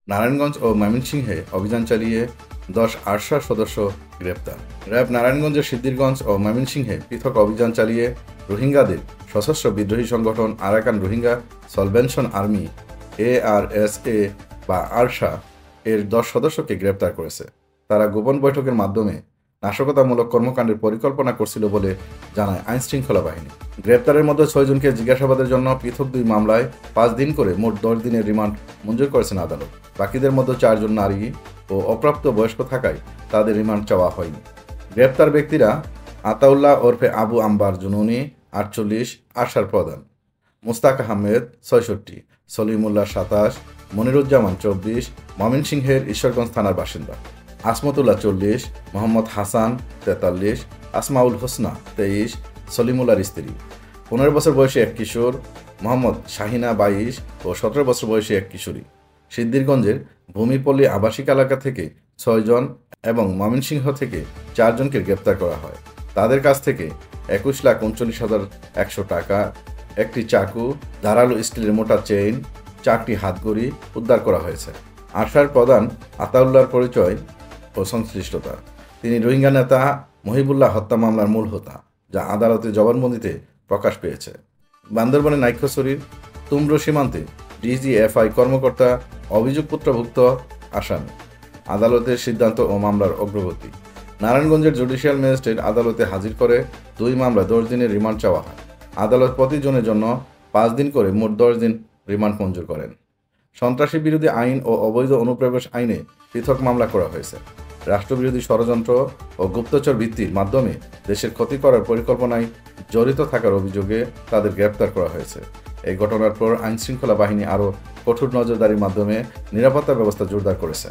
নারায়ণগঞ্জ ও ময়মনসিংহে অভিযান চালিয়ে 10 আরশা সদস্য গ্রেপ্তার। র্যাব নারায়ণগঞ্জের সিদ্ধিরগঞ্জ ও ময়মনসিংহে পৃথক অভিযান চালিয়ে রোহিঙ্গাদের সশস্ত্র বিদ্রোহী সংগঠন আরাকান রোহিঙ্গা সলভেনশন আর্মি ARSA বা আরশা এর 10 সদস্যকে গ্রেপ্তার করেছে। তারা গোপন বৈঠকের মাধ্যমে নাশকতামূলক কর্মকাণ্ডের পরিকল্পনা করছিল বলে জানায় আইনশৃঙ্খলা বাহিনী। গ্রেপ্তারের মধ্যে 6 জনকে জিজ্ঞাসাবাদের জন্য পৃথক 2 মামলায় 5 দিন করে মোট 10 দিনের রিমান্ড মঞ্জুর করেছেন আদালত। বাকিদের মধ্যে 4 জন নারী ও অপ্রাপ্ত বয়স্ক থাকায় তাদের রিমান্ড চাওয়া হয়নি। গ্রেপ্তার ব্যক্তিরা আতাউল্লাহ ওরফে আবু আম্বার জুনুনি 48, আরশার প্রধান, মুস্তাক আহমেদ 66, সলিমুল্লাহ 27, মনিরুজ্জামান 24, ময়মনসিংহের ঈশ্বরগঞ্জ থানার বাসিন্দা, আসমতুল্লাহ 40, মোহাম্মদ হাসান 43, আসমাউল হোসনা 23, সলিমুল্লাহর স্ত্রী, 15 বছর বয়সী এক কিশোর, মোহাম্মদ শাহিনা 22 ও 17 বছর বয়সী এক কিশোরী। সিদ্ধিরগঞ্জের ভূমিপল্লী আবাসিক এলাকা থেকে 6 জন এবং ময়মনসিংহ থেকে 4 জনকে গ্রেপ্তার করা হয়। তাদের কাছ থেকে 21,39,100 টাকা, একটি চাকু, ধারালো স্টিলের মোটা চেইন, 4টি হাতঘড়ি উদ্ধার করা হয়েছে। আরশার প্রধান আতাউল্লাহর পরিচয় ও সংশ্লিষ্টতা: তিনি রোহিঙ্গা নেতা মহিবুল্লাহ হত্যা মামলার মূল হোতা, যা আদালতে জবানবন্দিতে প্রকাশ পেয়েছে। বান্দরবানের নাইক্ষ্যছড়ির তুমরো সীমান্তে DGFI কর্মকর্তা অভিযোগপত্রভুক্ত আসামি, আদালতের সিদ্ধান্ত ও মামলার অগ্রগতি। নারায়ণগঞ্জের জুডিশিয়াল ম্যাজিস্ট্রেট আদালতে হাজির করে 2 মামলায় 10 দিনের রিমান্ড চাওয়া হয়। আদালত প্রতিজনের জন্য 5 দিন করে মোট 10 দিন রিমান্ড মঞ্জুর করেন। সন্ত্রাসী বিরোধী আইন ও অবৈধ অনুপ্রবেশ আইনে পৃথক মামলা করা হয়েছে। রাষ্ট্রবিরোধী ষড়যন্ত্র ও গুপ্তচর ভিত্তির মাধ্যমে দেশের ক্ষতি করার পরিকল্পনায় জড়িত থাকার অভিযোগে তাদের গ্রেপ্তার করা হয়েছে। এই ঘটনার পর আইনশৃঙ্খলা বাহিনী আরও কঠোর নজরদারির মাধ্যমে নিরাপত্তা ব্যবস্থা জোরদার করেছে।